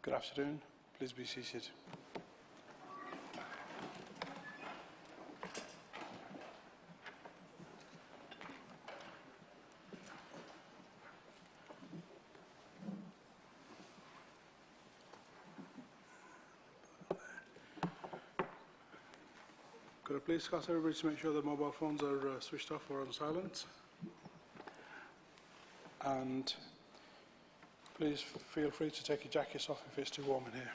Good afternoon. Please be seated. Could I please ask everybody to make sure that mobile phones are switched off or on silent? And please feel free to take your jackets off if it's too warm in here.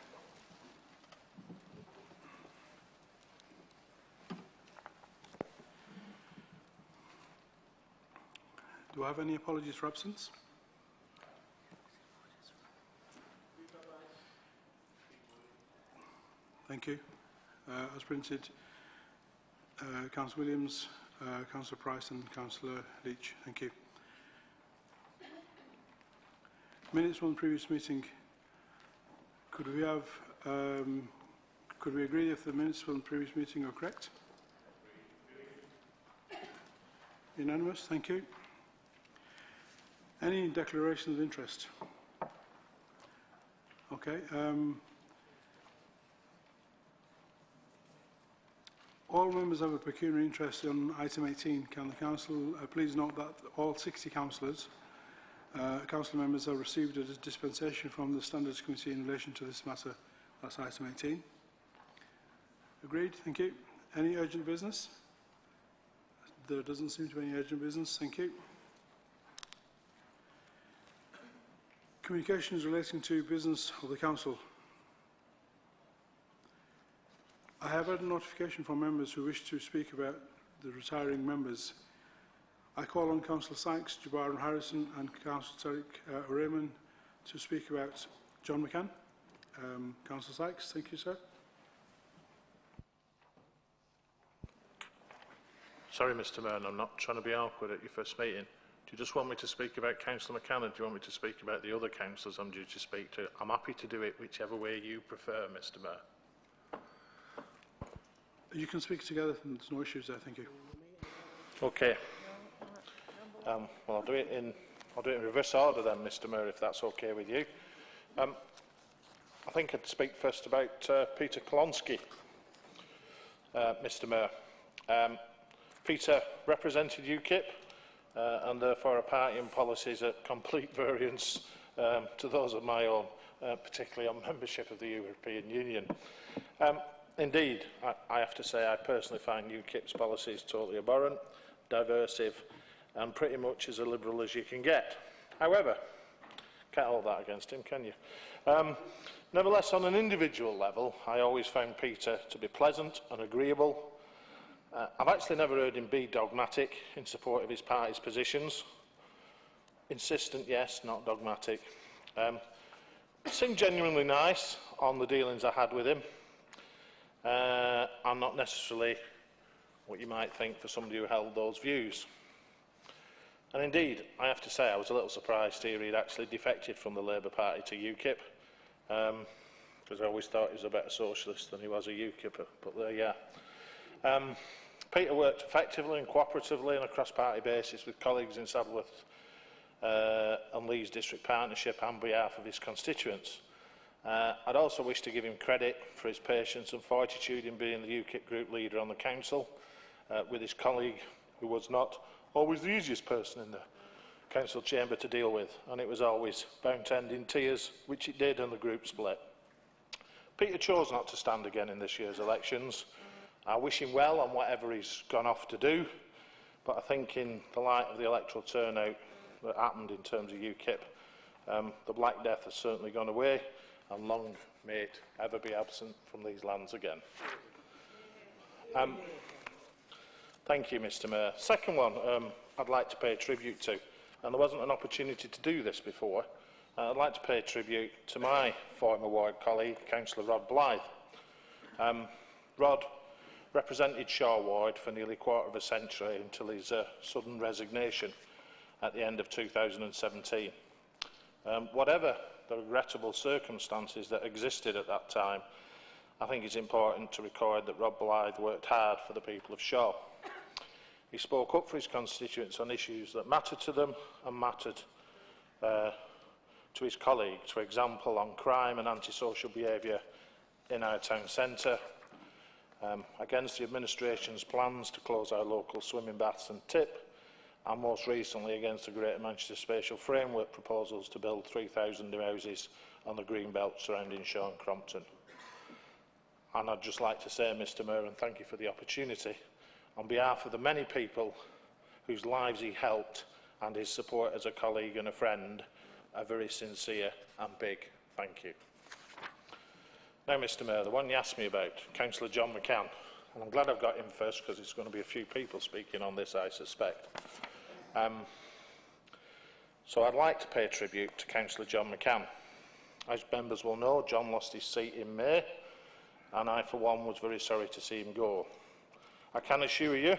Do I have any apologies for absence? Thank you. As printed, Councillor Williams, Councillor Price and Councillor Leach. Thank you. Minutes from the previous meeting. Could we have? Could we agree if the minutes from the previous meeting are correct? Unanimous. Thank you. Any declarations of interest? Okay. All members have a pecuniary interest in item 18. Can the council please note that all 60 councillors, council members have received a dispensation from the Standards Committee in relation to this matter. That's item 18. Agreed. Thank you. Any urgent business? There doesn't seem to be any urgent business. Thank you. Communications relating to business of the council. I have had a notification from members who wish to speak about the retiring members. I call on Councillor Sykes, Jabbar and Harrison and Councillor Tariq Raymond to speak about John McCann. Councillor Sykes, thank you, sir. Sorry, Mr Mayor, I'm not trying to be awkward at your first meeting. Do you just want me to speak about Councillor McCann, or do you want me to speak about the other councillors I'm due to speak to? I'm happy to do it whichever way you prefer, Mr Mayor. You can speak together, and there's no issues there, thank you. Okay. Well, I'll do it in reverse order then, Mr Mayor, if that's okay with you. I think I'd speak first about Peter Klonsky, Mr Mayor. Peter represented UKIP, and therefore our party and policies are at complete variance to those of my own, particularly on membership of the European Union. Indeed, I have to say I personally find UKIP's policies totally abhorrent, diversive and pretty much as illiberal as you can get. However, can't hold that against him, can you? Nevertheless, on an individual level, I always found Peter to be pleasant and agreeable. I've actually never heard him be dogmatic in support of his party's positions. Insistent, yes, not dogmatic. Seemed genuinely nice on the dealings I had with him. I'm not necessarily what you might think for somebody who held those views. And indeed, I have to say I was a little surprised to hear he'd actually defected from the Labour Party to UKIP, because I always thought he was a better socialist than he was a UKIPper, but there you are. Peter worked effectively and cooperatively on a cross-party basis with colleagues in Saddleworth and Leeds District Partnership on behalf of his constituents. I'd also wish to give him credit for his patience and fortitude in being the UKIP group leader on the council, with his colleague who was not always the easiest person in the council chamber to deal with, and it was always bound to end in tears, which it did, and the group split. Peter chose not to stand again in this year's elections. I wish him well on whatever he's gone off to do, but I think in the light of the electoral turnout that happened in terms of UKIP, the Black Death has certainly gone away, and long may it ever be absent from these lands again. Thank you, Mr Mayor. Second one I'd like to pay tribute to, and there wasn't an opportunity to do this before. I'd like to pay tribute to my former ward colleague, Councillor Rod Blythe. Rod represented Shaw Ward for nearly a quarter of a century until his sudden resignation at the end of 2017. Whatever the regrettable circumstances that existed at that time, I think it's important to record that Rob Blythe worked hard for the people of Shaw. He spoke up for his constituents on issues that mattered to them and mattered to his colleagues, for example, on crime and antisocial behaviour in our town centre, against the administration's plans to close our local swimming baths and tip, and most recently against the Greater Manchester Spatial Framework proposals to build 3,000 new houses on the green belt surrounding Shaw and Crompton. And I'd just like to say, Mr Mayor, and thank you for the opportunity, on behalf of the many people whose lives he helped and his support as a colleague and a friend, a very sincere and big thank you. Now, Mr Mayor, the one you asked me about, Councillor John McCann, and I'm glad I've got him first because there's going to be a few people speaking on this, I suspect. So I'd like to pay tribute to Councillor John McCann. As members will know, John lost his seat in May, and I, for one, was very sorry to see him go. I can assure you,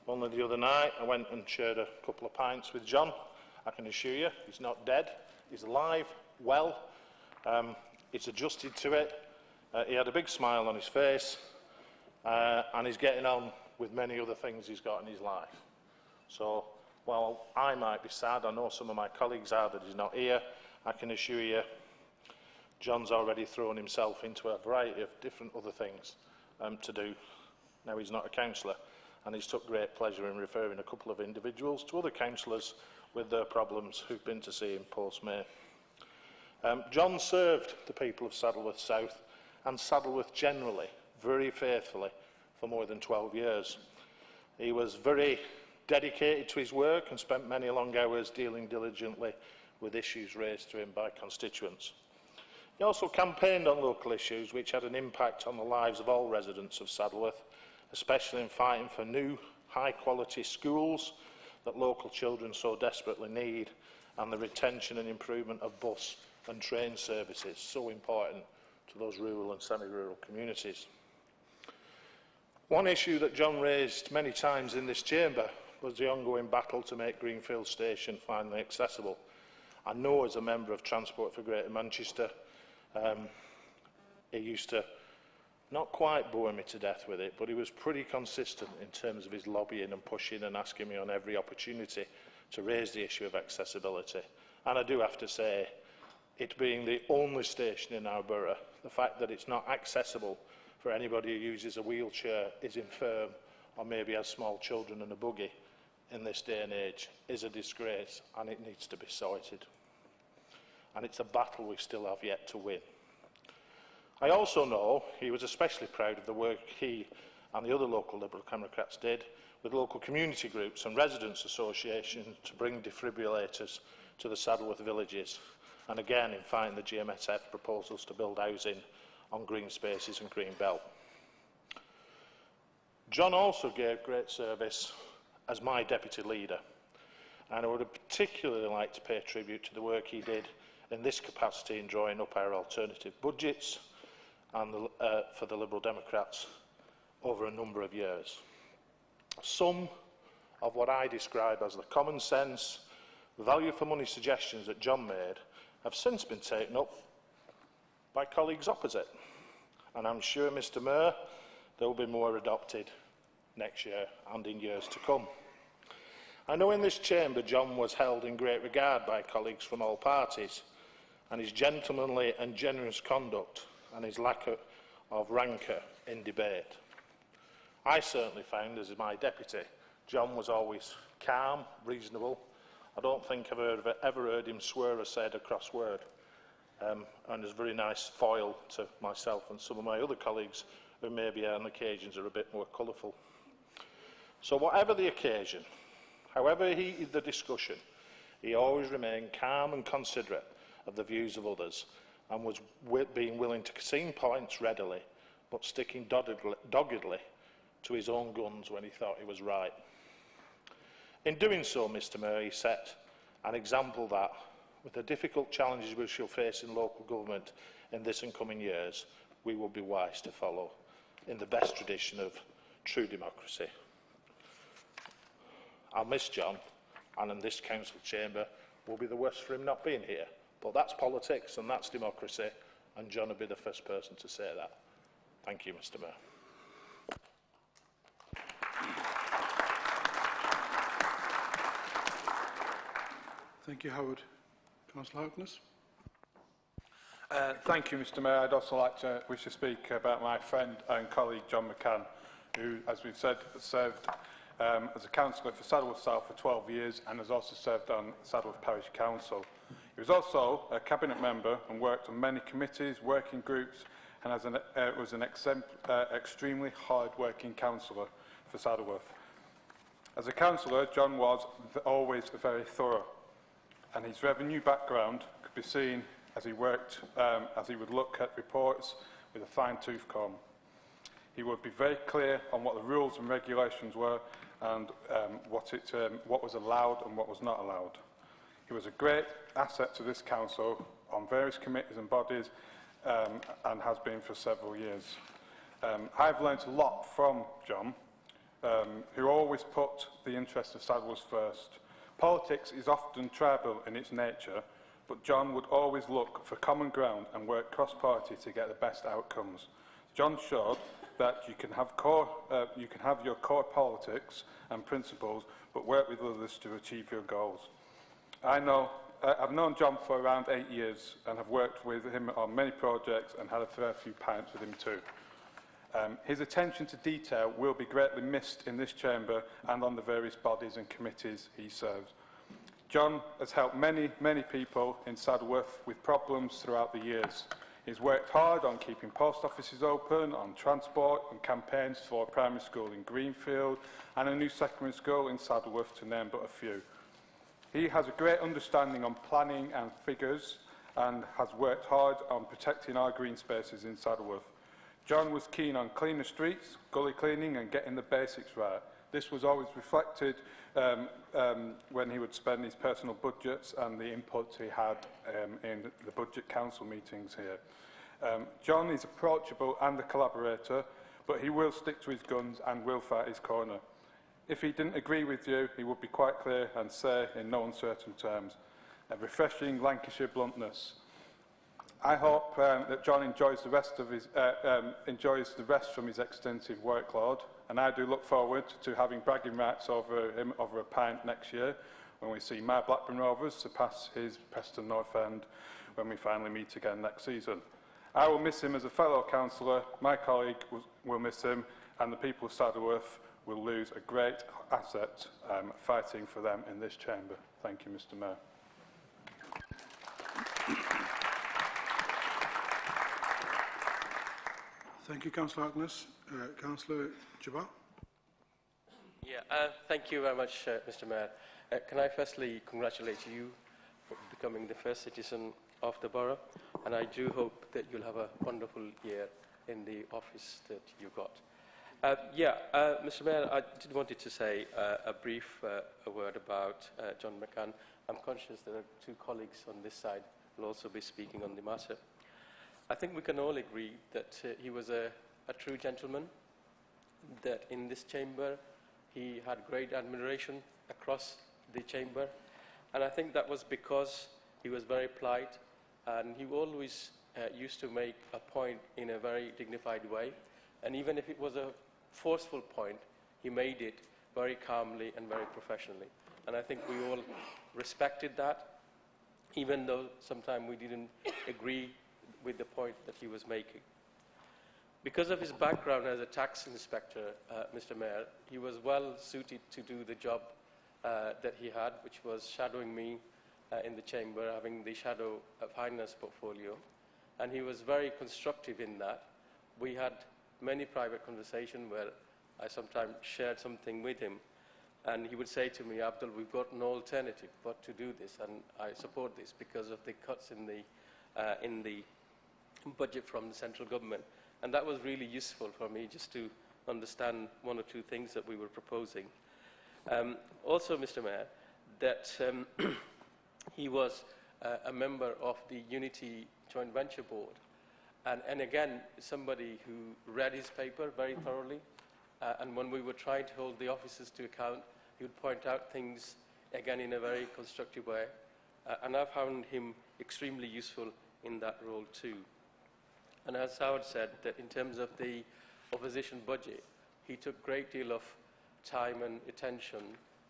only the other night, I went and shared a couple of pints with John. I can assure you, he's not dead. He's alive, well. He's adjusted to it. He had a big smile on his face, and he's getting on with many other things he's got in his life. So, while I might be sad, I know some of my colleagues are that he's not here, I can assure you, John's already thrown himself into a variety of different other things to do. Now he's not a councillor, and he's took great pleasure in referring a couple of individuals to other councillors with their problems who've been to see him post-May. John served the people of Saddleworth South and Saddleworth generally very faithfully for more than 12 years. He was very dedicated to his work and spent many long hours dealing diligently with issues raised to him by constituents. He also campaigned on local issues which had an impact on the lives of all residents of Saddleworth, especially in fighting for new, high-quality schools that local children so desperately need, and the retention and improvement of bus and train services, so important to those rural and semi-rural communities. One issue that John raised many times in this chamber was the ongoing battle to make Greenfield Station finally accessible. I know, as a member of Transport for Greater Manchester, he used to not quite bore me to death with it, but he was pretty consistent in terms of his lobbying and pushing and asking me on every opportunity to raise the issue of accessibility. And I do have to say, it being the only station in our borough, the fact that it's not accessible for anybody who uses a wheelchair, is infirm, or maybe has small children and a buggy in this day and age, is a disgrace, and it needs to be sorted. And it's a battle we still have yet to win. I also know he was especially proud of the work he and the other local Liberal Democrats did with local community groups and residents' associations to bring defibrillators to the Saddleworth villages, and again in fighting the GMSF proposals to build housing on green spaces and green belt. John also gave great service as my deputy leader, and I would particularly like to pay tribute to the work he did in this capacity in drawing up our alternative budgets and for the Liberal Democrats over a number of years. Some of what I describe as the common sense, value for money suggestions that John made have since been taken up by colleagues opposite. And I'm sure, Mr Mayor, there will be more adopted next year and in years to come. I know in this chamber John was held in great regard by colleagues from all parties, and his gentlemanly and generous conduct and his lack of rancour in debate. I certainly found, as my deputy, John was always calm, reasonable. I don't think I've ever heard him swear or said a cross word, and is a very nice foil to myself and some of my other colleagues who maybe on occasions are a bit more colourful. So whatever the occasion, however heated the discussion, he always remained calm and considerate of the views of others, and was being willing to concede points readily, but sticking doggedly to his own guns when he thought he was right. In doing so, Mr Mayor, he set an example that, with the difficult challenges we shall face in local government in this and coming years, we will be wise to follow. in the best tradition of true democracy. I'll miss John, and in this council chamber will be the worse for him not being here. But that's politics and that's democracy, and John will be the first person to say that. Thank you, Mr. Mayor. Thank you, Howard. Councillor Harkness. Thank you, Mr. Mayor. I'd also like to wish to speak about my friend and colleague John McCann, who, as we've said, served as a councillor for Saddleworth South for 12 years and has also served on Saddleworth Parish Council. He was also a cabinet member and worked on many committees, working groups, and was an extremely hard-working councillor for Saddleworth. As a councillor, John was always very thorough, and his revenue background could be seen as he worked, as he would look at reports with a fine-tooth comb. He would be very clear on what the rules and regulations were and what was allowed and what was not allowed. He was a great asset to this council on various committees and bodies and has been for several years. I've learnt a lot from John, who always put the interests of Saddleworth first. Politics is often tribal in its nature, but John would always look for common ground and work cross-party to get the best outcomes. John showed that you can have your core politics and principles, but work with others to achieve your goals. I've known John for around 8 years and have worked with him on many projects and had a fair few pints with him too. His attention to detail will be greatly missed in this chamber and on the various bodies and committees he serves. John has helped many people in Saddleworth with problems throughout the years. He's worked hard on keeping post offices open, on transport and campaigns for a primary school in Greenfield and a new secondary school in Saddleworth, to name but a few. He has a great understanding on planning and figures and has worked hard on protecting our green spaces in Saddleworth. John was keen on cleaner streets, gully cleaning and getting the basics right. This was always reflected when he would spend his personal budgets and the input he had in the budget council meetings here. John is approachable and a collaborator, but he will stick to his guns and will fight his corner. If he didn't agree with you, he would be quite clear and say in no uncertain terms. A refreshing Lancashire bluntness. I hope that John enjoys the rest from his extensive workload, and I do look forward to having bragging rights over him over a pint next year when we see my Blackburn Rovers surpass his Preston North End when we finally meet again next season. I will miss him as a fellow councillor, my colleague will miss him, and the people of Saddleworth will lose a great asset fighting for them in this chamber. Thank you, Mr. Mayor. Thank you, Councillor Harkness. Councillor Jabbar. Thank you very much, Mr. Mayor. Can I firstly congratulate you for becoming the first citizen of the borough, and I do hope that you'll have a wonderful year in the office that you got. Mr. Mayor, I did wanted to say a brief word about John McCann. I'm conscious there are two colleagues on this side who will also be speaking on the matter. I think we can all agree that he was a true gentleman, that in this chamber he had great admiration across the chamber, and I think that was because he was very polite and he always used to make a point in a very dignified way, and even if it was a forceful point, he made it very calmly and very professionally. And I think we all respected that, even though sometimes we didn't agree with the point that he was making. Because of his background as a tax inspector, Mr. Mayor, he was well suited to do the job that he had, which was shadowing me in the chamber, having the shadow finance portfolio. And he was very constructive in that. We had many private conversations where I sometimes shared something with him, and he would say to me, Abdul, we've got no alternative but to do this, and I support this because of the cuts in the budget from the central government. And that was really useful for me just to understand one or two things that we were proposing. Also, Mr. Mayor, that he was a member of the Unity Joint Venture Board, And again, somebody who read his paper very thoroughly, and when we were trying to hold the officers to account, he would point out things, again, in a very constructive way. And I found him extremely useful in that role too. And as Howard said, that in terms of the opposition budget, he took a great deal of time and attention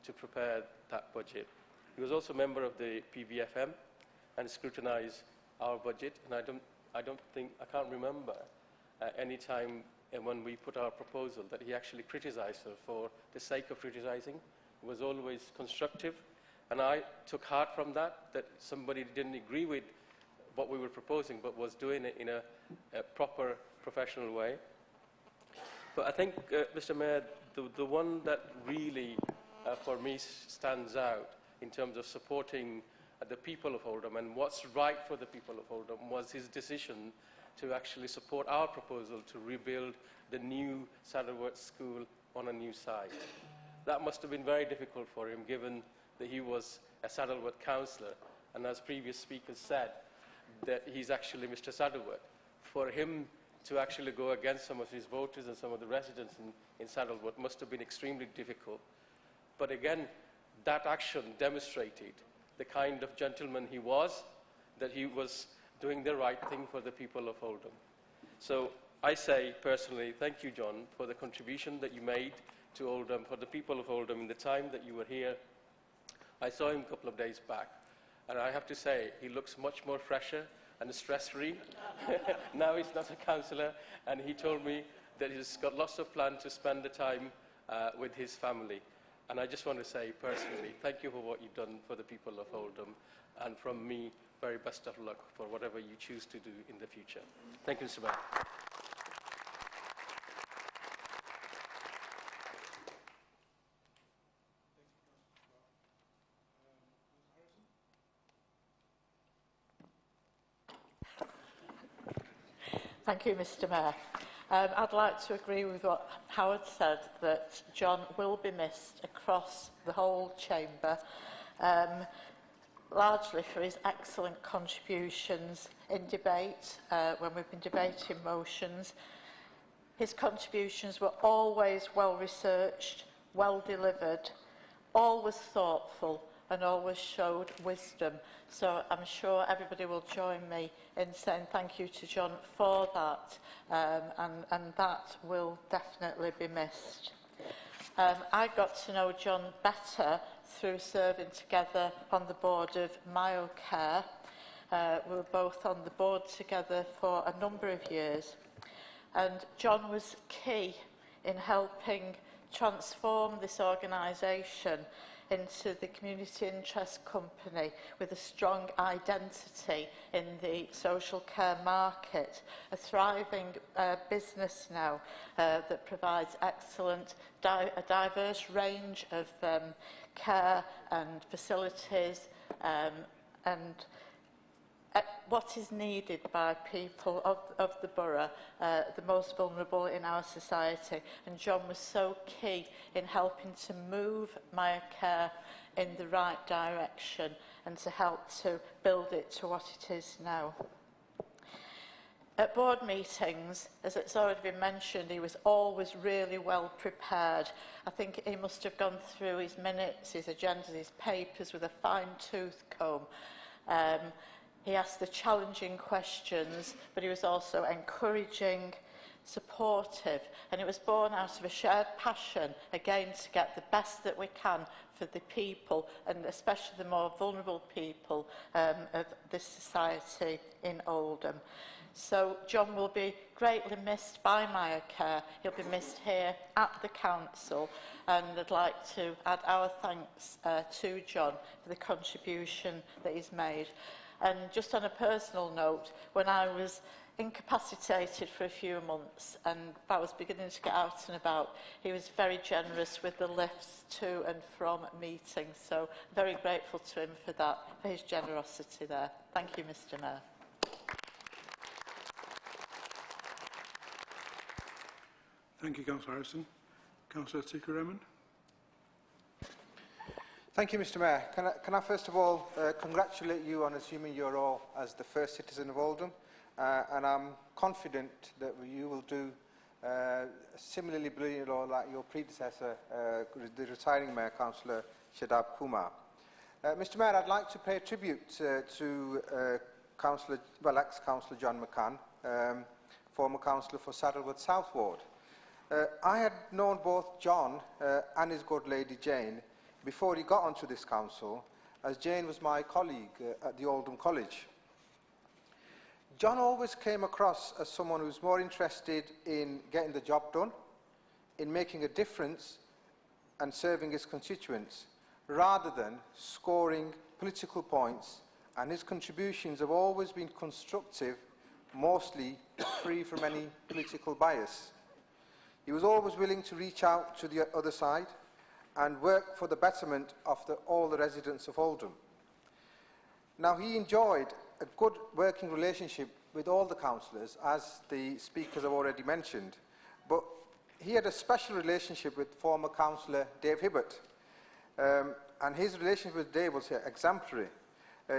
to prepare that budget. He was also a member of the PVFM and scrutinized our budget, and I can't remember any time when we put our proposal that he actually criticized her for the sake of criticizing. It was always constructive, and I took heart from that somebody didn't agree with what we were proposing, but was doing it in a proper, professional way. But I think, Mr. Mayor, the one that really, for me, stands out in terms of supporting the people of Oldham and what's right for the people of Oldham was his decision to actually support our proposal to rebuild the new Saddleworth School on a new site. That must have been very difficult for him, given that he was a Saddleworth councillor, and as previous speakers said, that he's actually Mr. Saddleworth. For him to actually go against some of his voters and some of the residents in Saddleworth must have been extremely difficult. But again, that action demonstrated the kind of gentleman he was, that he was doing the right thing for the people of Oldham. So I say personally, thank you, John, for the contribution that you made to Oldham, for the people of Oldham in the time that you were here. I saw him a couple of days back, and I have to say, he looks much more fresher and stress-free. Now he's not a councillor, and he told me that he's got lots of plans to spend the time with his family. And I just want to say personally, thank you for what you've done for the people of Oldham, and from me, very best of luck for whatever you choose to do in the future. Thank you, Mr. Mayor. Thank you, Mr. Mayor. I'd like to agree with what Howard said, that John will be missed across the whole chamber, largely for his excellent contributions in debate, when we've been debating motions. His contributions were always well researched, well delivered, always thoughtful, and always showed wisdom. So I'm sure everybody will join me in saying thank you to John for that, and that will definitely be missed. I got to know John better through serving together on the board of MyoCare. We were both on the board together for a number of years, and John was key in helping transform this organisation into the community interest company with a strong identity in the social care market, a thriving business now that provides excellent, a diverse range of care and facilities and what is needed by people of the borough, the most vulnerable in our society. And John was so key in helping to move MyoCare in the right direction and to help to build it to what it is now. At board meetings, as it's already been mentioned, he was always really well prepared. I think he must have gone through his minutes, his agendas, his papers with a fine-tooth comb. He asked the challenging questions, but he was also encouraging, supportive, and it was born out of a shared passion, again, to get the best that we can for the people, and especially the more vulnerable people of this society in Oldham. So John will be greatly missed by MyoCare. He'll be missed here at the council, and I'd like to add our thanks to John for the contribution that he's made. And just on a personal note, when I was incapacitated for a few months and I was beginning to get out and about, he was very generous with the lifts to and from meetings. So very grateful to him for that, for his generosity there. Thank you, Mr. Mayor. Thank you, Councillor Harrison. Councillor Ticker-Remon. Thank you, Mr. Mayor. Can I first of all congratulate you on assuming your role as the first citizen of Oldham, and I'm confident that you will do similarly brilliant or like your predecessor, the retiring Mayor, Councillor Shadab Kumar. Mr Mayor, I'd like to pay tribute to ex-Councillor John McCann, former Councillor for Saddleworth South Ward. I had known both John and his good lady Jane before he got onto this council, as Jane was my colleague at the Oldham College. John always came across as someone who's more interested in getting the job done, in making a difference and serving his constituents, rather than scoring political points, and his contributions have always been constructive, mostly free from any political bias. He was always willing to reach out to the other side and work for the betterment of all the residents of Oldham. Now, he enjoyed a good working relationship with all the councillors, as the speakers have already mentioned, but he had a special relationship with former councillor Dave Hibbert, and his relationship with Dave was exemplary.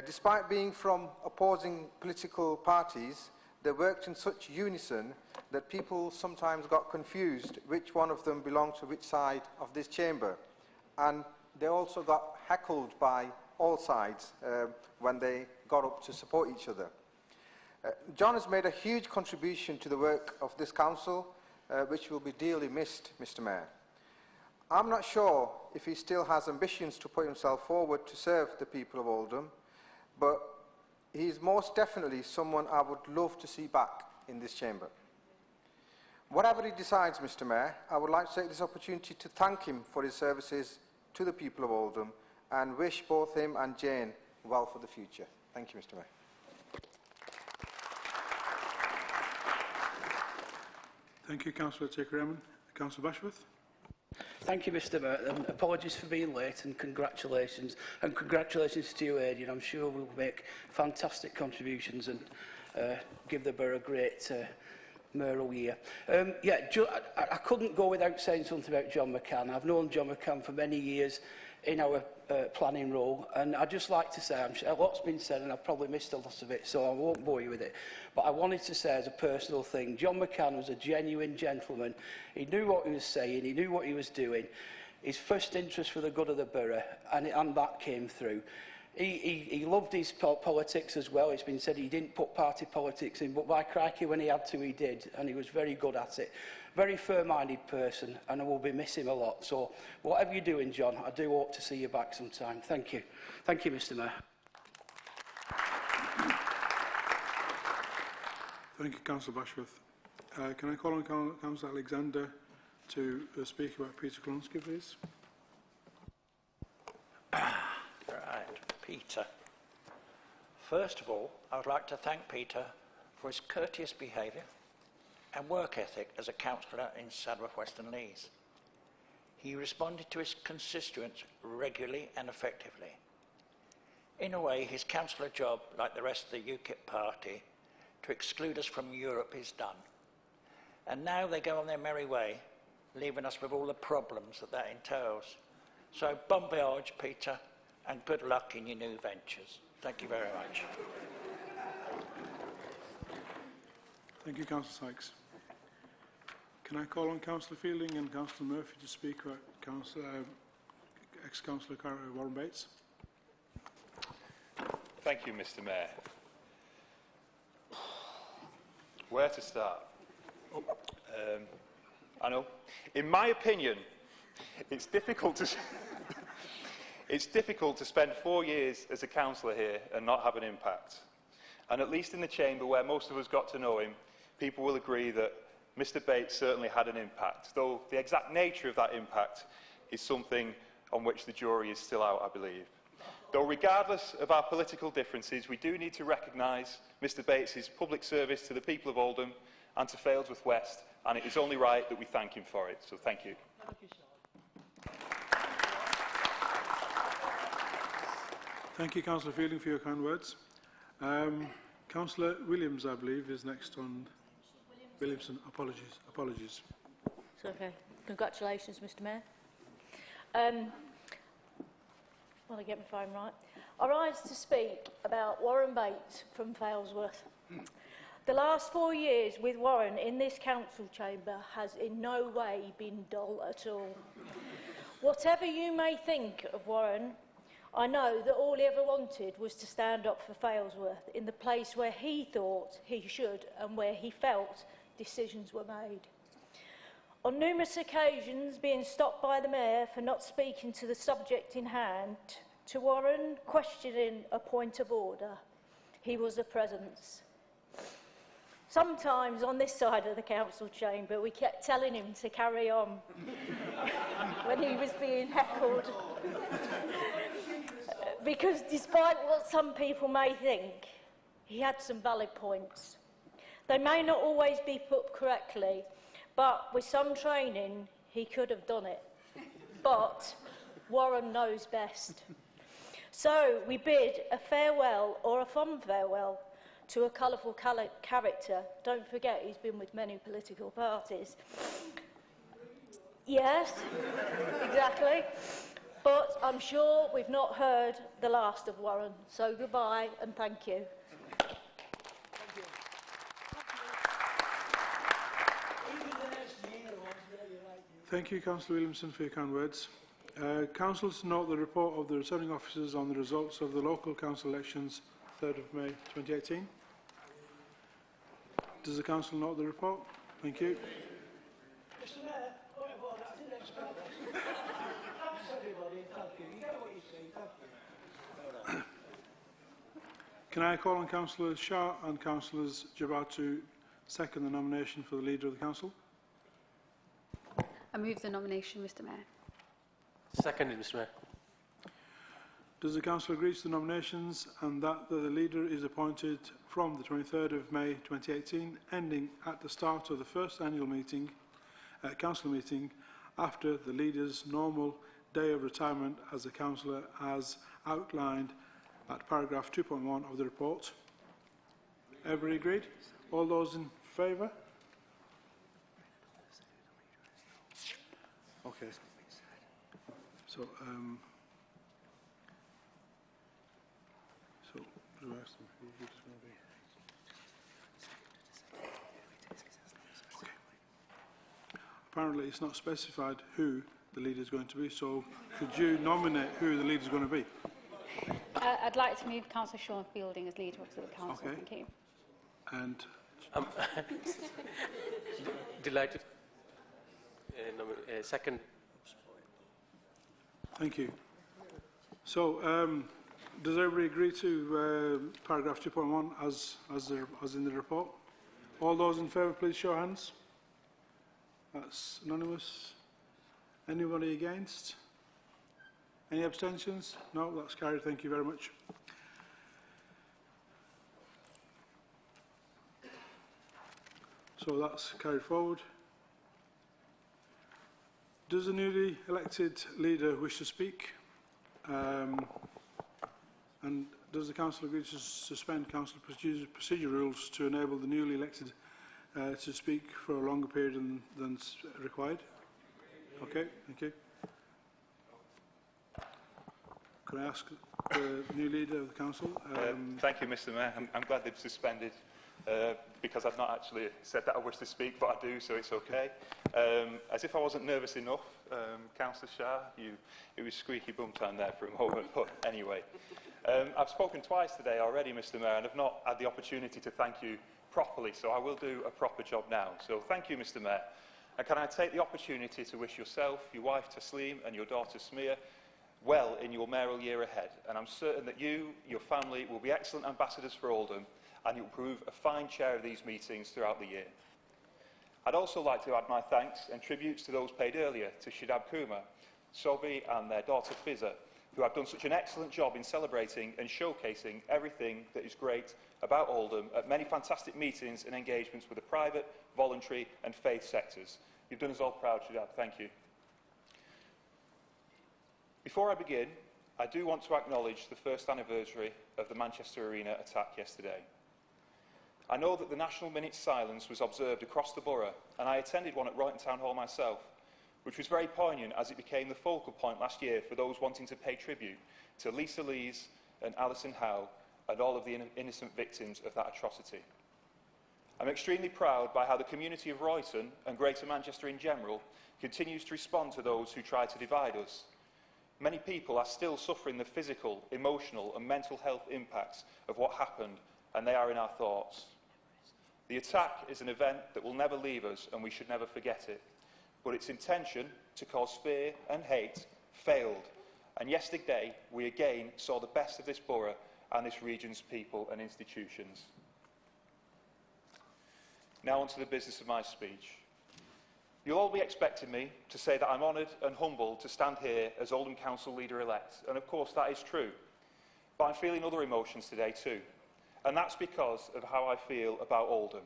Despite being from opposing political parties, they worked in such unison that people sometimes got confused which one of them belonged to which side of this chamber, and they also got heckled by all sides when they got up to support each other. John has made a huge contribution to the work of this council, which will be dearly missed, Mr Mayor. I'm not sure if he still has ambitions to put himself forward to serve the people of Oldham, but he is most definitely someone I would love to see back in this chamber. Whatever he decides, Mr Mayor, I would like to take this opportunity to thank him for his services to the people of Oldham and wish both him and Jane well for the future. Thank you, Mr Mayor. Thank you, Councillor Taker-Emin. Councillor Bashworth. Thank you, Mr Mayor, and apologies for being late, and congratulations to you, Aidan. I'm sure we'll make fantastic contributions and give the borough a great mayoral year. I couldn't go without saying something about John McCann. I've known John McCann for many years in our planning role, and I'd just like to say, a lot's been said and I've probably missed a lot of it, so I won't bore you with it, but I wanted to say as a personal thing, John McCann was a genuine gentleman. He knew what he was saying, he knew what he was doing, his first interest for the good of the borough, and that came through. He loved his politics as well. It's been said he didn't put party politics in, but by crikey, when he had to, he did, and he was very good at it. Very fair-minded person, and I will be missing him a lot. So whatever you're doing, John, I do hope to see you back sometime. Thank you. Thank you, Mr Mayor. Thank you, Councillor Bashworth. Can I call on Councillor Alexander to speak about Peter Klonsky, please? Right, Peter. First of all, I would like to thank Peter for his courteous behaviour and work ethic as a councillor in Saddleworth Western Lees. He responded to his constituents regularly and effectively. In a way, his councillor job, like the rest of the UKIP party, to exclude us from Europe is done. And now they go on their merry way, leaving us with all the problems that entails. So bon voyage, Peter, and good luck in your new ventures. Thank you very much. Thank you, Councillor Sykes. Can I call on Councillor Fielding and Councillor Murphy to speak about ex-Councillor Warren Bates? Thank you, Mr Mayor. Where to start? I know. In my opinion, it's difficult to spend 4 years as a councillor here and not have an impact. And at least in the chamber where most of us got to know him, people will agree that Mr Bates certainly had an impact, though the exact nature of that impact is something on which the jury is still out, I believe. Though regardless of our political differences, we do need to recognise Mr Bates' public service to the people of Oldham and to Failsworth West, and it is only right that we thank him for it. So thank you. Thank you, Councillor Fielding, for your kind words. Councillor Williams, I believe, is next on. Williamson, apologies. It's okay. Congratulations, Mr Mayor. Want to get my phone right. I rise to speak about Warren Bates from Failsworth. The last 4 years with Warren in this council chamber has in no way been dull at all. Whatever you may think of Warren, I know that all he ever wanted was to stand up for Failsworth in the place where he thought he should and where he felt decisions were made. On numerous occasions, being stopped by the Mayor for not speaking to the subject in hand, to Warren questioning a point of order, he was a presence. Sometimes on this side of the council chamber, we kept telling him to carry on when he was being heckled. Because despite what some people may think, he had some valid points. They may not always be put correctly, but with some training, he could have done it. But Warren knows best. So we bid a farewell or a fond farewell to a colourful character. Don't forget, he's been with many political parties. Yes, exactly. But I'm sure we've not heard the last of Warren. So goodbye and thank you. Thank you, Councillor Williamson, for your kind words. Councillors note the report of the returning officers on the results of the local council elections 3rd of May 2018. Does the council note the report? Thank you. Mr. Mayor, I didn't expect this. Thanks everybody, thank you. You get what you see, thank you. Can I call on Councillors Shah and Councillors Jabbar to second the nomination for the Leader of the Council? I move the nomination, Mr. Mayor. Seconded, Mr. Mayor. Does the Council agree to the nominations and that the Leader is appointed from the 23rd of May 2018, ending at the start of the first annual meeting, Council meeting, after the Leader's normal day of retirement as a Councillor as outlined at paragraph 2.1 of the report? Everybody agreed? All those in favour? Okay. So, okay. Apparently, it's not specified who the leader is going to be. So, could you nominate who the leader is going to be? I'd like to move Councillor Sean Fielding as Leader of the Council. Okay. Thank you. And Delighted. Second. thank you. So, does everybody agree to paragraph 2.1 as in the report? All those in favour, please show hands. That's anonymous. Anybody against? Any abstentions? No, that's carried. Thank you very much. So that's carried forward. Does the newly elected leader wish to speak? And does the council agree to suspend council procedure rules to enable the newly elected to speak for a longer period than required? Okay, thank you. Could I ask the new leader of the council? Thank you, Mr. Mayor. I'm glad they've suspended because I've not actually said that I wish to speak, but I do, so it's okay. As if I wasn't nervous enough, Councillor Shah, it was squeaky bum time there for a moment, but anyway. I've spoken twice today already, Mr. Mayor, and I've not had the opportunity to thank you properly, so I will do a proper job now. So thank you, Mr. Mayor. And can I take the opportunity to wish yourself, your wife Tasleem and your daughter Smear well in your mayoral year ahead. And I'm certain that you, your family, will be excellent ambassadors for Oldham and you'll prove a fine chair of these meetings throughout the year. I'd also like to add my thanks and tributes to those paid earlier to Shadab Kumar, Sobi and their daughter Fizza, who have done such an excellent job in celebrating and showcasing everything that is great about Oldham at many fantastic meetings and engagements with the private, voluntary and faith sectors. You've done us all proud, Shadab. Thank you. Before I begin, I do want to acknowledge the first anniversary of the Manchester Arena attack yesterday. I know that the National Minute's silence was observed across the borough, and I attended one at Royton Town Hall myself, which was very poignant as it became the focal point last year for those wanting to pay tribute to Lisa Lees and Alison Howe and all of the innocent victims of that atrocity. I'm extremely proud by how the community of Royton and Greater Manchester in general continues to respond to those who try to divide us. Many people are still suffering the physical, emotional and mental health impacts of what happened, and they are in our thoughts. The attack is an event that will never leave us, and we should never forget it. But its intention to cause fear and hate failed, and yesterday we again saw the best of this borough and this region's people and institutions. Now on to the business of my speech. You'll all be expecting me to say that I'm honoured and humbled to stand here as Oldham Council Leader-elect, and of course that is true. But I'm feeling other emotions today too, and that's because of how I feel about Oldham.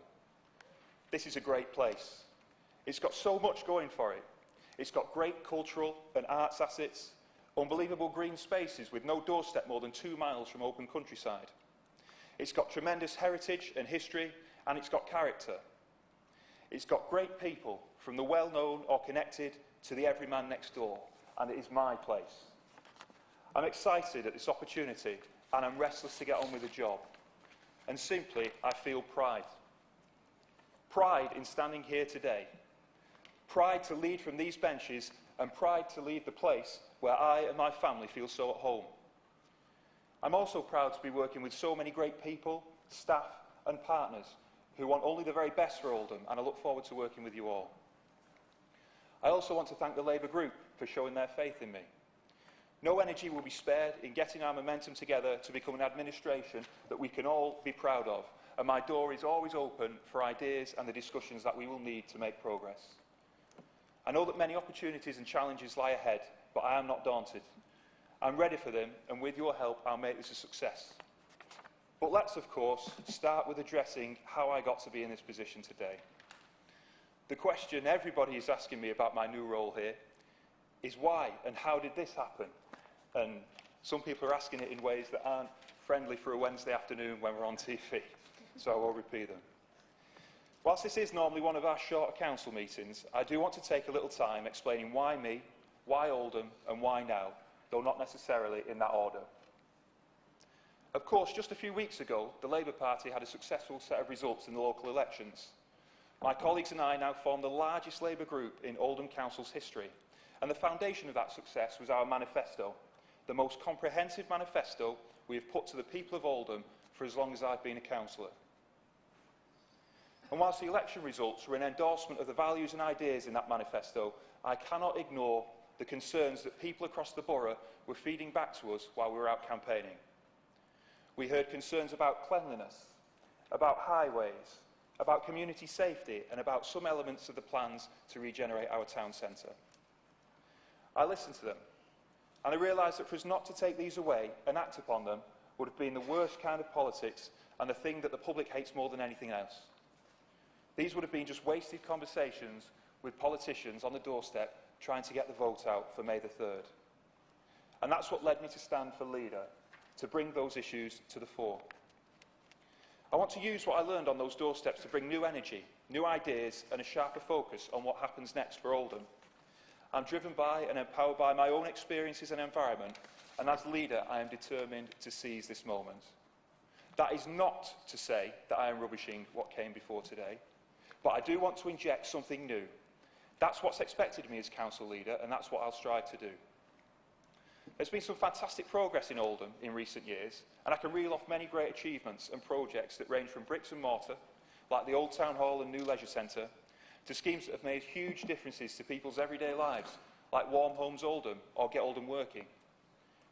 This is a great place. It's got so much going for it. It's got great cultural and arts assets, unbelievable green spaces with no doorstep more than 2 miles from open countryside. It's got tremendous heritage and history, and it's got character. It's got great people, from the well-known or connected to the everyman next door, and it is my place. I'm excited at this opportunity, and I'm restless to get on with the job. And simply, I feel pride. Pride in standing here today. Pride to lead from these benches, and pride to lead the place where I and my family feel so at home. I'm also proud to be working with so many great people, staff and partners who want only the very best for Oldham, and I look forward to working with you all. I also want to thank the Labour group for showing their faith in me. No energy will be spared in getting our momentum together to become an administration that we can all be proud of, and my door is always open for ideas and the discussions that we will need to make progress. I know that many opportunities and challenges lie ahead, but I am not daunted. I'm ready for them, and with your help, I'll make this a success. But let's, of course, start with addressing how I got to be in this position today. The question everybody is asking me about my new role here is why and how did this happen? And some people are asking it in ways that aren't friendly for a Wednesday afternoon when we're on TV, so I will repeat them. Whilst this is normally one of our shorter council meetings, I do want to take a little time explaining why me, why Oldham and why now, though not necessarily in that order. Of course, just a few weeks ago, the Labour Party had a successful set of results in the local elections. My colleagues and I now form the largest Labour group in Oldham Council's history, and the foundation of that success was our manifesto, the most comprehensive manifesto we have put to the people of Oldham for as long as I've been a councillor. And whilst the election results were an endorsement of the values and ideas in that manifesto, I cannot ignore the concerns that people across the borough were feeding back to us while we were out campaigning. We heard concerns about cleanliness, about highways, about community safety and about some elements of the plans to regenerate our town centre. I listened to them, and I realised that for us not to take these away and act upon them would have been the worst kind of politics and the thing that the public hates more than anything else. These would have been just wasted conversations with politicians on the doorstep trying to get the vote out for May the 3rd. And that's what led me to stand for leader, to bring those issues to the fore. I want to use what I learned on those doorsteps to bring new energy, new ideas and a sharper focus on what happens next for Oldham. I'm driven by and empowered by my own experiences and environment, and as leader I am determined to seize this moment. That is not to say that I am rubbishing what came before today, but I do want to inject something new. That's what's expected of me as council leader, and that's what I'll strive to do. There's been some fantastic progress in Oldham in recent years, and I can reel off many great achievements and projects that range from bricks and mortar, like the Old Town Hall and new leisure centre, to schemes that have made huge differences to people's everyday lives, like Warm Homes Oldham or Get Oldham Working.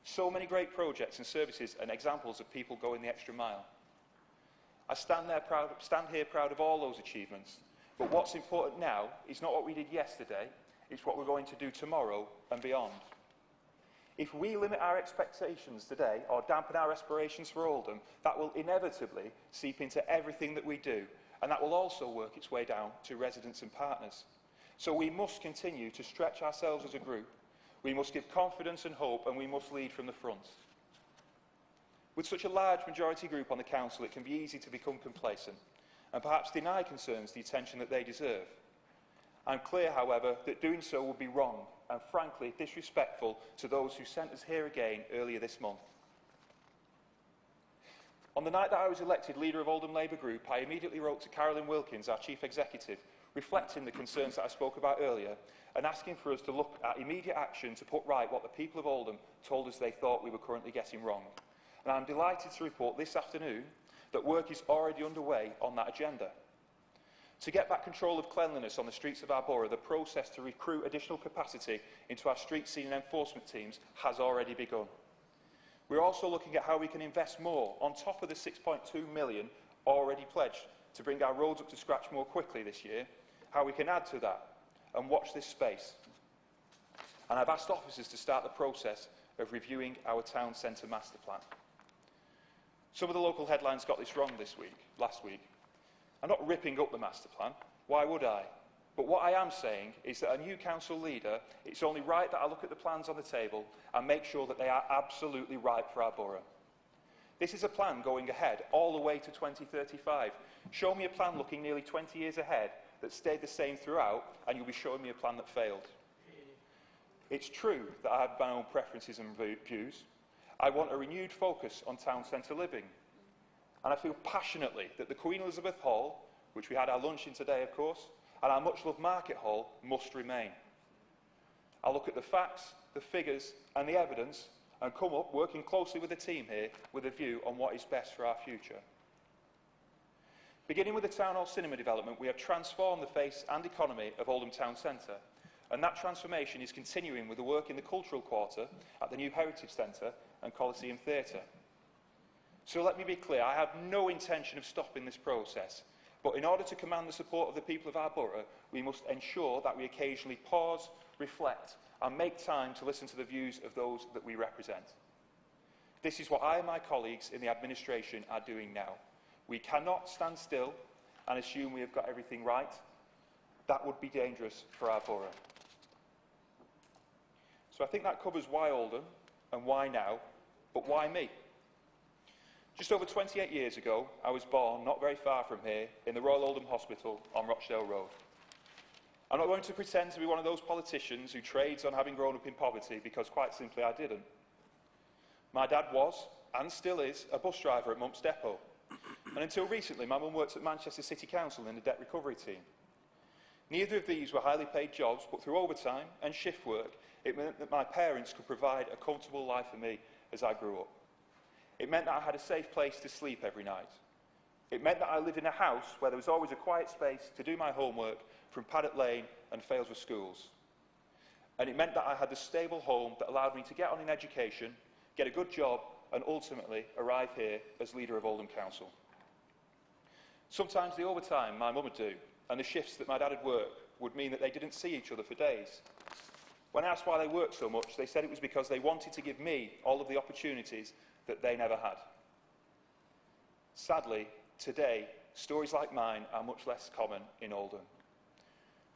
So many great projects and services and examples of people going the extra mile. I stand here proud of all those achievements, but what's important now is not what we did yesterday, it's what we're going to do tomorrow and beyond. If we limit our expectations today or dampen our aspirations for Oldham, that will inevitably seep into everything that we do, and that will also work its way down to residents and partners. So we must continue to stretch ourselves as a group. We must give confidence and hope, and we must lead from the front. With such a large majority group on the council, it can be easy to become complacent and perhaps deny concerns the attention that they deserve. I'm clear, however, that doing so would be wrong and, frankly, disrespectful to those who sent us here again earlier this month. On the night that I was elected leader of Oldham Labour Group, I immediately wrote to Carolyn Wilkins, our Chief Executive, reflecting the concerns that I spoke about earlier and asking for us to look at immediate action to put right what the people of Oldham told us they thought we were currently getting wrong. And I'm delighted to report this afternoon that work is already underway on that agenda. To get back control of cleanliness on the streets of our borough, the process to recruit additional capacity into our street scene and enforcement teams has already begun. We're also looking at how we can invest more on top of the £6.2 million already pledged to bring our roads up to scratch more quickly this year, how we can add to that and watch this space. And I've asked officers to start the process of reviewing our town centre master plan. Some of the local headlines got this wrong last week. I'm not ripping up the master plan. Why would I? But what I am saying is that a new council leader, it's only right that I look at the plans on the table and make sure that they are absolutely right for our borough. This is a plan going ahead all the way to 2035. Show me a plan looking nearly 20 years ahead that stayed the same throughout, and you'll be showing me a plan that failed. It's true that I have my own preferences and views. I want a renewed focus on town centre living. And I feel passionately that the Queen Elizabeth Hall, which we had our lunch in today, of course, and our much-loved Market Hall must remain. I'll look at the facts, the figures and the evidence and come up, working closely with the team here, with a view on what is best for our future. Beginning with the Town Hall Cinema development, we have transformed the face and economy of Oldham Town Centre, and that transformation is continuing with the work in the Cultural Quarter at the new Heritage Centre and Coliseum Theatre. So let me be clear, I have no intention of stopping this process, but in order to command the support of the people of our borough, we must ensure that we occasionally pause, reflect and make time to listen to the views of those that we represent. This is what I and my colleagues in the administration are doing now. We cannot stand still and assume we have got everything right. That would be dangerous for our borough. So I think that covers why Oldham and why now, but why me? Just over 28 years ago, I was born not very far from here in the Royal Oldham Hospital on Rochdale Road. I'm not going to pretend to be one of those politicians who trades on having grown up in poverty, because quite simply I didn't. My dad was, and still is, a bus driver at Mumps Depot. And until recently, my mum worked at Manchester City Council in the debt recovery team. Neither of these were highly paid jobs, but through overtime and shift work, it meant that my parents could provide a comfortable life for me as I grew up. It meant that I had a safe place to sleep every night. It meant that I lived in a house where there was always a quiet space to do my homework from Paddock Lane and Failsworth schools. And it meant that I had the stable home that allowed me to get on in education, get a good job, and ultimately arrive here as leader of Oldham Council. Sometimes the overtime my mum would do and the shifts that my dad had work would mean that they didn't see each other for days. When I asked why they worked so much, they said it was because they wanted to give me all of the opportunities that they never had. Sadly, today, stories like mine are much less common in Oldham.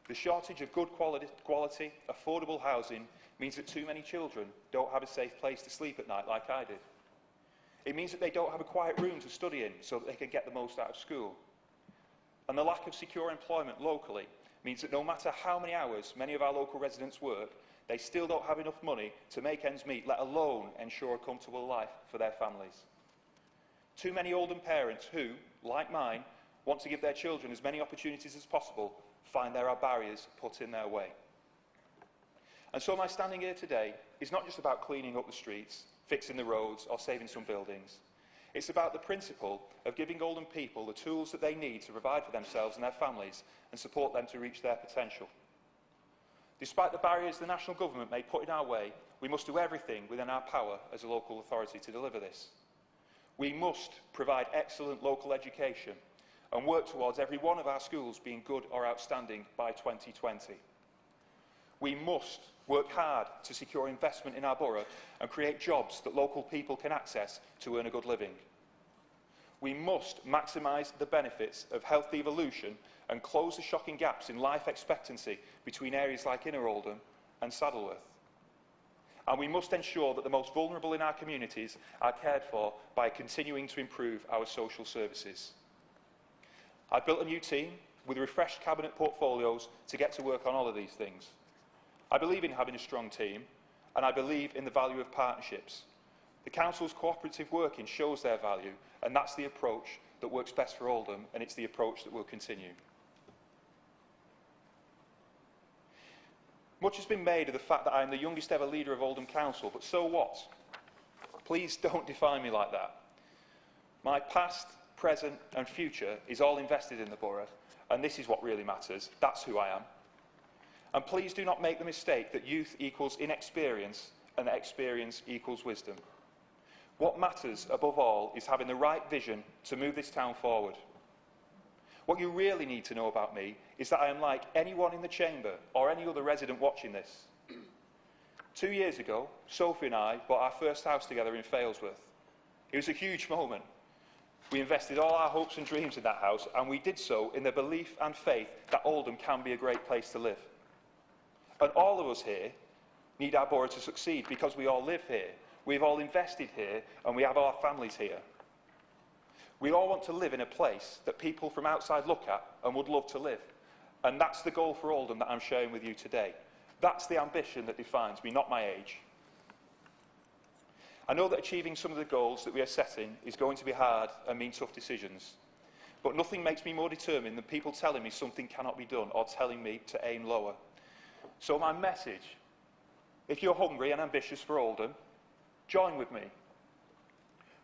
The shortage of good quality, affordable housing means that too many children don't have a safe place to sleep at night like I did. It means that they don't have a quiet room to study in so that they can get the most out of school. And the lack of secure employment locally means that no matter how many hours many of our local residents work, they still don't have enough money to make ends meet, let alone ensure a comfortable life for their families. Too many Oldham parents who, like mine, want to give their children as many opportunities as possible find there are barriers put in their way. And so my standing here today is not just about cleaning up the streets, fixing the roads or saving some buildings. It's about the principle of giving Oldham people the tools that they need to provide for themselves and their families and support them to reach their potential. Despite the barriers the national government may put in our way, we must do everything within our power as a local authority to deliver this. We must provide excellent local education and work towards every one of our schools being good or outstanding by 2020. We must work hard to secure investment in our borough and create jobs that local people can access to earn a good living. We must maximise the benefits of health devolution and close the shocking gaps in life expectancy between areas like Inner Oldham and Saddleworth. And we must ensure that the most vulnerable in our communities are cared for by continuing to improve our social services. I've built a new team with refreshed cabinet portfolios to get to work on all of these things. I believe in having a strong team, and I believe in the value of partnerships. The Council's cooperative working shows their value, and that's the approach that works best for Oldham, and it's the approach that will continue. Much has been made of the fact that I am the youngest ever leader of Oldham Council, but so what? Please don't define me like that. My past, present and future is all invested in the borough, and this is what really matters. That's who I am. And please do not make the mistake that youth equals inexperience and that experience equals wisdom. What matters above all is having the right vision to move this town forward. What you really need to know about me is that I am like anyone in the chamber or any other resident watching this. 2 years ago, Sophie and I bought our first house together in Failsworth. It was a huge moment. We invested all our hopes and dreams in that house, and we did so in the belief and faith that Oldham can be a great place to live. And all of us here need our borough to succeed because we all live here, we've all invested here, and we have our families here. We all want to live in a place that people from outside look at and would love to live. And that's the goal for Oldham that I'm sharing with you today. That's the ambition that defines me, not my age. I know that achieving some of the goals that we are setting is going to be hard and mean tough decisions. But nothing makes me more determined than people telling me something cannot be done or telling me to aim lower. So my message, if you're hungry and ambitious for Oldham, join with me.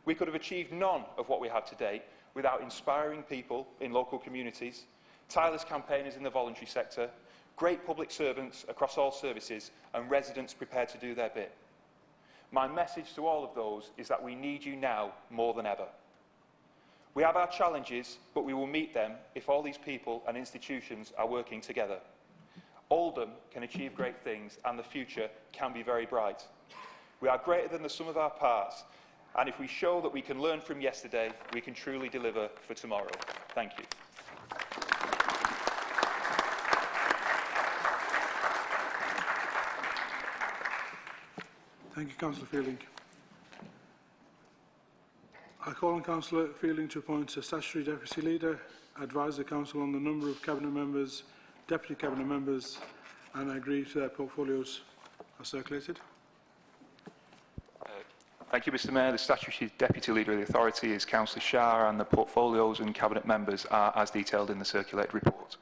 We could have achieved none of what we have today without inspiring people in local communities, tireless campaigners in the voluntary sector, great public servants across all services, and residents prepared to do their bit. My message to all of those is that we need you now more than ever. We have our challenges, but we will meet them if all these people and institutions are working together. Oldham can achieve great things, and the future can be very bright. We are greater than the sum of our parts, and if we show that we can learn from yesterday, we can truly deliver for tomorrow. Thank you. Thank you, Councillor Fielding. I call on Councillor Fielding to appoint a statutory deputy leader, advise the Council on the number of cabinet members, deputy cabinet members, and agree to their portfolios as circulated. Thank you, Mr Mayor. The statutory deputy leader of the authority is Councillor Shah, and the portfolios and cabinet members are as detailed in the circulated report.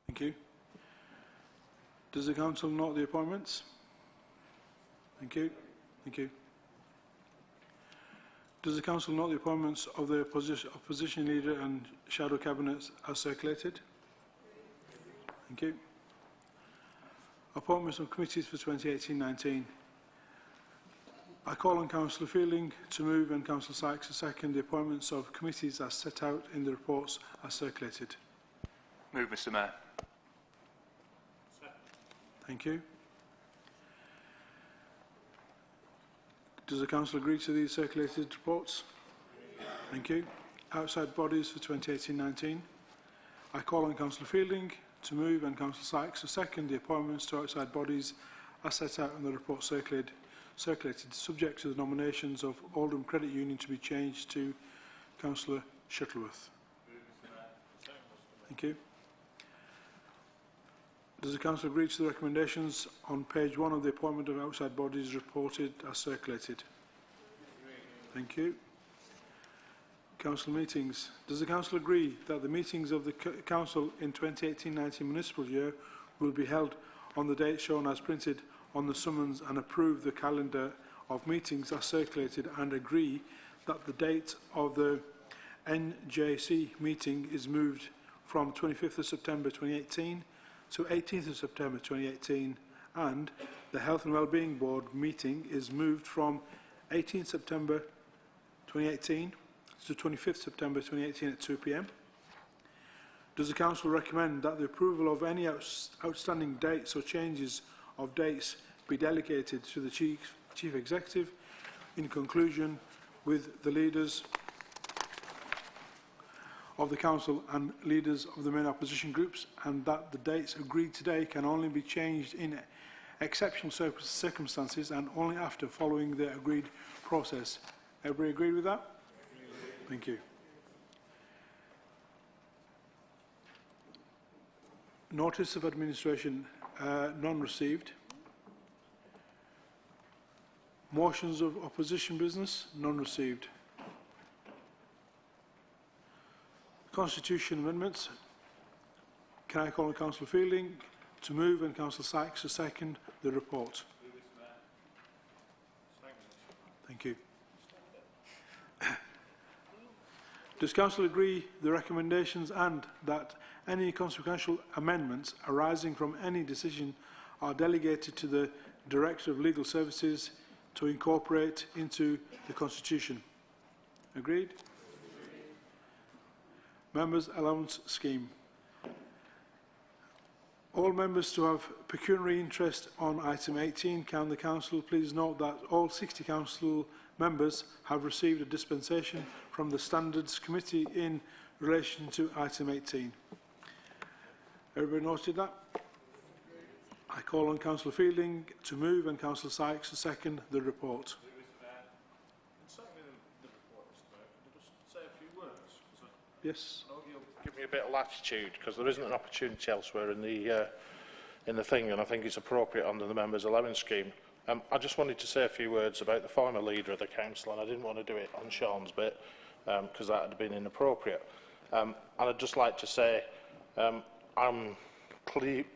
Thank you. Does the Council note the appointments? Thank you. Thank you. Does the Council note the appointments of the opposition leader and shadow cabinets as circulated? Thank you. Appointments of committees for 2018-19. I call on Councillor Fielding to move and Councillor Sykes to second the appointments of committees as set out in the reports as circulated. Move, Mr Mayor. Thank you. Does the Council agree to these circulated reports? Thank you. Outside bodies for 2018-19. I call on Councillor Fielding to move and Councillor Sykes to second the appointments to outside bodies as set out in the report circulated, subject to the nominations of Oldham Credit Union to be changed to Councillor Shuttleworth. Thank you. Does the Council agree to the recommendations on page 1 of the appointment of outside bodies reported as circulated? Thank you. Council meetings. Does the Council agree that the meetings of the Council in 2018-19 municipal year will be held on the date shown as printed on the summons and approve the calendar of meetings as circulated, and agree that the date of the NJC meeting is moved from 25th of September 2018 to 18th of September 2018, and the Health and Wellbeing Board meeting is moved from 18th September 2018 to 25th September 2018 at 2 p.m. Does the Council recommend that the approval of any outstanding dates or changes of dates be delegated to the Chief Executive in conclusion with the leaders of the Council and leaders of the main opposition groups, and that the dates agreed today can only be changed in exceptional circumstances and only after following the agreed process? Everybody agree with that? Thank you. Notice of administration, none received. Motions of opposition business? None received. Constitution amendments. Can I call on Councillor Fielding to move and Councillor Sykes to second the report? Thank you. Does Council agree the recommendations and that any consequential amendments arising from any decision are delegated to the Director of Legal Services to incorporate into the Constitution? Agreed? Members' Allowance Scheme. All members to have pecuniary interest on item 18, can the Council please note that all 60 Council members have received a dispensation from the Standards Committee in relation to item 18. Everybody noted that? I call on Councillor Fielding to move and Councillor Sykes to second the report. Yes. Give me a bit of latitude because there isn't an opportunity elsewhere in the thing, and I think it's appropriate under the members' allowance scheme. I just wanted to say a few words about the former leader of the council, and I didn't want to do it on Sean's bit because that had been inappropriate. And I'd just like to say I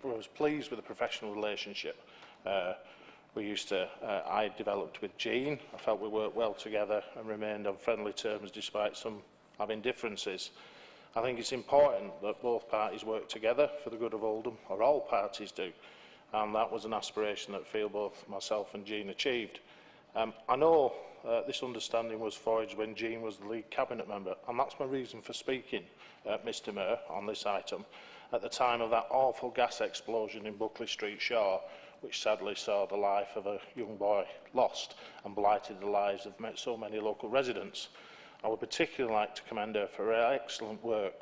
was pleased with the professional relationship I developed with Jean. I felt we worked well together and remained on friendly terms despite some having differences. I think it's important that both parties work together for the good of Oldham, or all parties do, and that was an aspiration that I feel both myself and Jean achieved. I know this understanding was forged when Jean was the lead cabinet member, and that's my reason for speaking, Mr Mayor, on this item, at the time of that awful gas explosion in Buckley Street, Shaw, which sadly saw the life of a young boy lost and blighted the lives of so many local residents. I would particularly like to commend her for her excellent work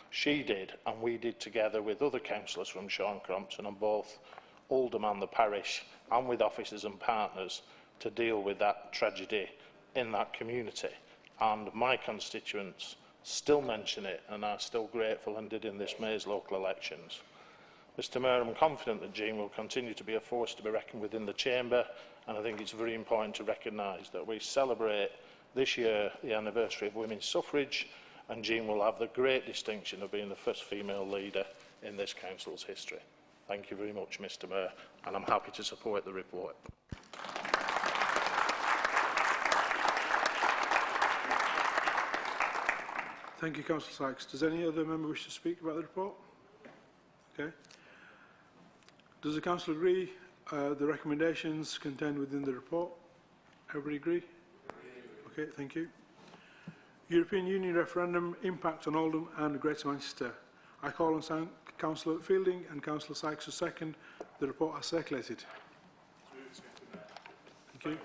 she did and we did together with other councillors from Shaw and Crompton on both Oldham and the parish, and with officers and partners, to deal with that tragedy in that community. And my constituents still mention it and are still grateful, and did in this May's local elections. Mr Mayor, I'm confident that Jean will continue to be a force to be reckoned with in the Chamber, and I think it's very important to recognise that we celebrate this year the anniversary of women's suffrage, and Jean will have the great distinction of being the first female leader in this council's history. Thank you very much, Mr Mayor, and I'm happy to support the report. Thank you, Councillor Sykes. Does any other member wish to speak about the report? Okay. Does the Council agree the recommendations contained within the report? Everybody agree? Okay, thank you. European Union referendum impact on Oldham and Greater Manchester. I call on Councillor Fielding and Councillor Sykes to second the report as circulated. Thank you.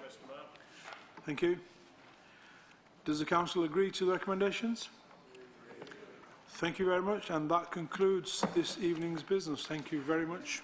Thank you. Does the Council agree to the recommendations? Thank you very much, and that concludes this evening's business. Thank you very much.